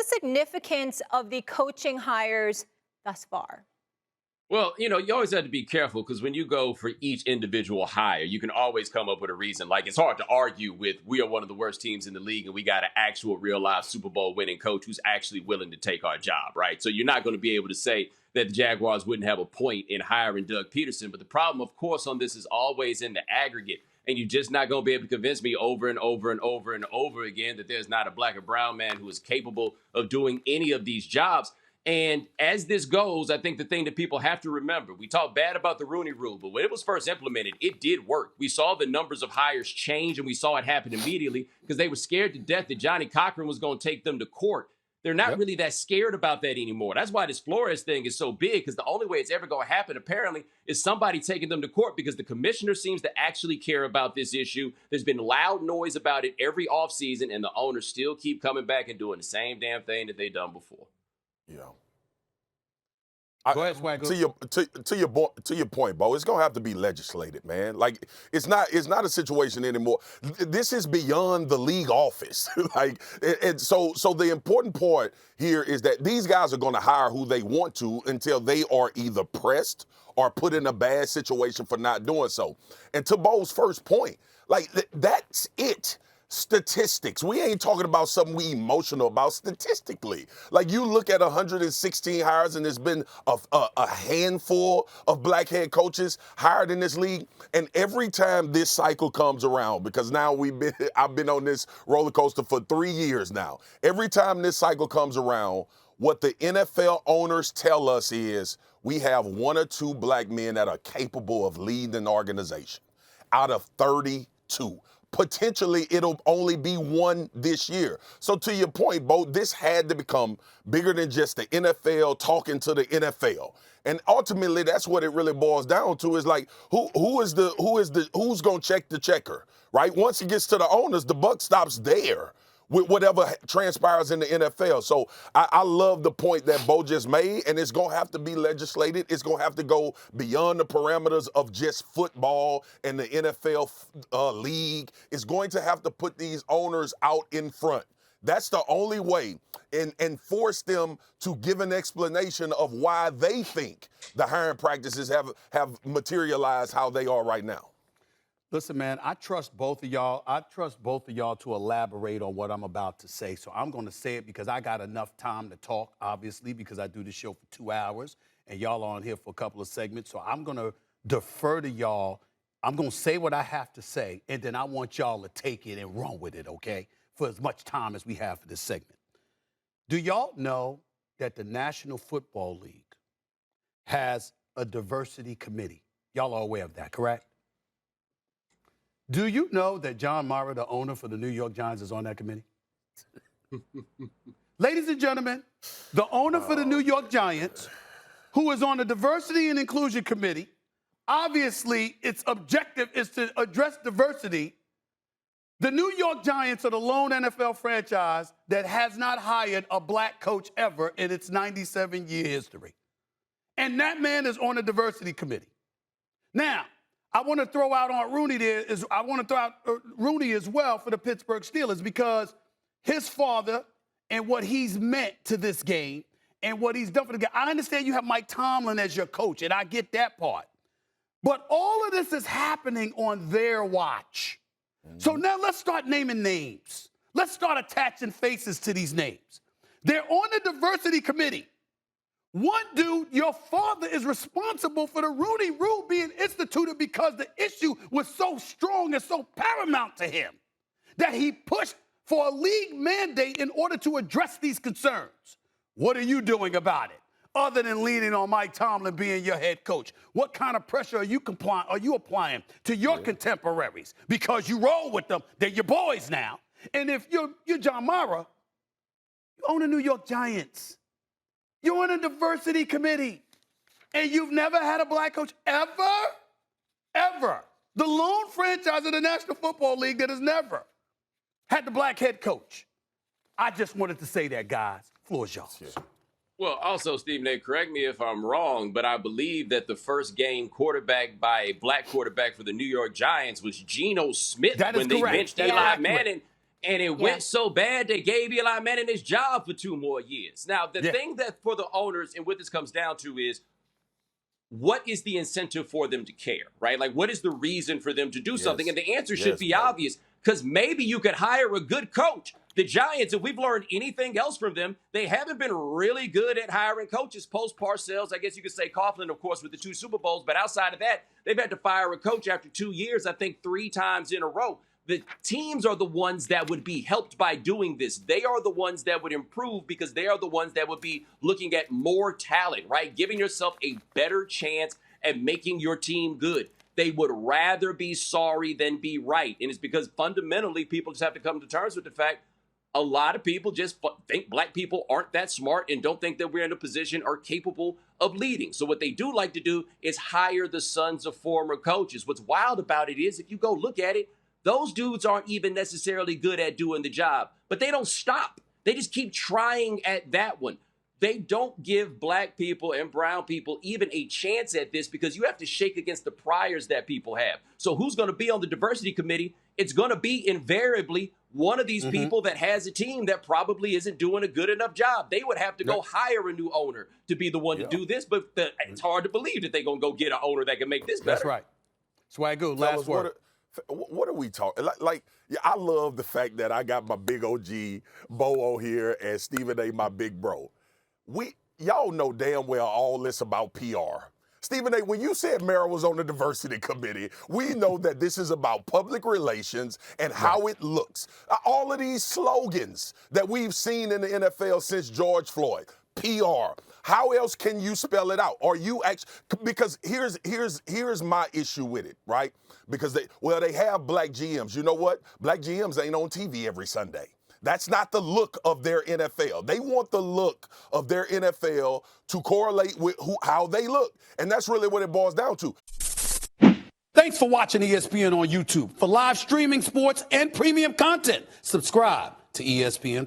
significance of the coaching hires thus far? Well, you always have to be careful because when you go for each individual hire, you can always come up with a reason. Like, it's hard to argue with we are one of the worst teams in the league and we got an actual real life Super Bowl winning coach who's actually willing to take our job, right? So you're not going to be able to say that the Jaguars wouldn't have a point in hiring Doug Peterson. But the problem, of course, on this is always in the aggregate. And you're just not going to be able to convince me over and over and over and over again that there's not a black or brown man who is capable of doing any of these jobs. And as this goes, I think the thing that people have to remember, we talk bad about the Rooney Rule, but when it was first implemented, it did work. We saw the numbers of hires change, and we saw it happen immediately because they were scared to death that Johnny Cochran was going to take them to court. They're not really that scared about that anymore. That's why this Flores thing is so big, because the only way it's ever going to happen, apparently, is somebody taking them to court because the commissioner seems to actually care about this issue. There's been loud noise about it every offseason, and the owners still keep coming back and doing the same damn thing that they've done before. Yeah. Go ahead, Swag. To your point, Bo, it's gonna have to be legislated, man. Like, it's not a situation anymore. This is beyond the league office. And so the important part here is that these guys are gonna hire who they want to until they are either pressed or put in a bad situation for not doing so. And to Bo's first point, like, that's it. Statistics. We ain't talking about something we emotional about statistically. Like, you look at 116 hires, and there's been a handful of black head coaches hired in this league. And every time this cycle comes around, because now I've been on this roller coaster for 3 years now. Every time this cycle comes around, what the NFL owners tell us is we have 1 or 2 black men that are capable of leading an organization out of 32. Potentially, it'll only be 1 this year. So to your point, Bo, this had to become bigger than just the NFL talking to the NFL. And ultimately, that's what it really boils down to, is like, who's going to check the checker, right? Once it gets to the owners, the buck stops there with whatever transpires in the NFL. So I love the point that Bo just made, and it's going to have to be legislated. It's going to have to go beyond the parameters of just football and the NFL league. It's going to have to put these owners out in front. That's the only way, and force them to give an explanation of why they think the hiring practices have materialized how they are right now. Listen, man, I trust both of y'all. I trust both of y'all to elaborate on what I'm about to say. So I'm going to say it because I got enough time to talk, obviously, because I do the show for 2 hours, and y'all are on here for a couple of segments. So I'm going to defer to y'all. I'm going to say what I have to say, and then I want y'all to take it and run with it, okay, for as much time as we have for this segment. Do y'all know that the National Football League has a diversity committee? Y'all are aware of that, correct? Do you know that John Mara, the owner for the New York Giants, is on that committee? Ladies and gentlemen, the owner for the New York Giants, who is on the Diversity and Inclusion Committee, obviously its objective is to address diversity. The New York Giants are the lone NFL franchise that has not hired a black coach ever in its 97-year history. And that man is on the Diversity Committee. Now, I want to throw out on Rooney I want to throw out Rooney as well for the Pittsburgh Steelers, because his father and what he's meant to this game and what he's done for the game. I understand you have Mike Tomlin as your coach, and I get that part. But all of this is happening on their watch. So now let's start naming names. Let's start attaching faces to these names. They're on the Diversity Committee. One dude, your father, is responsible for the Rooney Rule being instituted because the issue was so strong and so paramount to him that he pushed for a league mandate in order to address these concerns. What are you doing about it, other than leaning on Mike Tomlin being your head coach? What kind of pressure are you applying to your contemporaries? Because you roll with them, they're your boys now. And if you're John Mara, you own the New York Giants. You're on a diversity committee, and you've never had a black coach ever? Ever. The lone franchise in the National Football League that has never had the black head coach. I just wanted to say that, guys. Floor's yours. Yeah. Well, also, Stephen A., correct me if I'm wrong, but I believe that the first game quarterback by a black quarterback for the New York Giants was Geno Smith when they benched Eli Manning. And it went so bad they gave Eli Manning his job for 2 more years. Now, the thing that for the owners and what this comes down to is, what is the incentive for them to care, right? Like, what is the reason for them to do something? And the answer should be obvious, because maybe you could hire a good coach. The Giants, if we've learned anything else from them, they haven't been really good at hiring coaches. Post Parcells, I guess you could say Coughlin, of course, with the 2 Super Bowls. But outside of that, they've had to fire a coach after 2 years, I think 3 times in a row. The teams are the ones that would be helped by doing this. They are the ones that would improve because they are the ones that would be looking at more talent, right? Giving yourself a better chance at making your team good. They would rather be sorry than be right. And it's because fundamentally people just have to come to terms with the fact a lot of people just think black people aren't that smart and don't think that we're in a position or capable of leading. So what they do like to do is hire the sons of former coaches. What's wild about it is if you go look at it, those dudes aren't even necessarily good at doing the job, but they don't stop. They just keep trying at that one. They don't give black people and brown people even a chance at this because you have to shake against the priors that people have. So who's going to be on the diversity committee? It's going to be invariably one of these people that has a team that probably isn't doing a good enough job. They would have to go hire a new owner to be the one to do this, but it's hard to believe that they're going to go get an owner that can make this better. That's right. Swagoo, last word. What are we talking? I love the fact that I got my big OG Bo on here and Stephen A, my big bro. Y'all know damn well all this about PR. Stephen A, when you said Merrill was on the diversity committee, we know that this is about public relations and how it looks. All of these slogans that we've seen in the NFL since George Floyd, PR. How else can you spell it out? Are you actually, because here's my issue with it, right? Because they have black GMs. You know what? Black GMs ain't on TV every Sunday. That's not the look of their NFL. They want the look of their NFL to correlate with how they look. And that's really what it boils down to. Thanks for watching ESPN on YouTube. For live streaming, sports, and premium content, subscribe to ESPN+.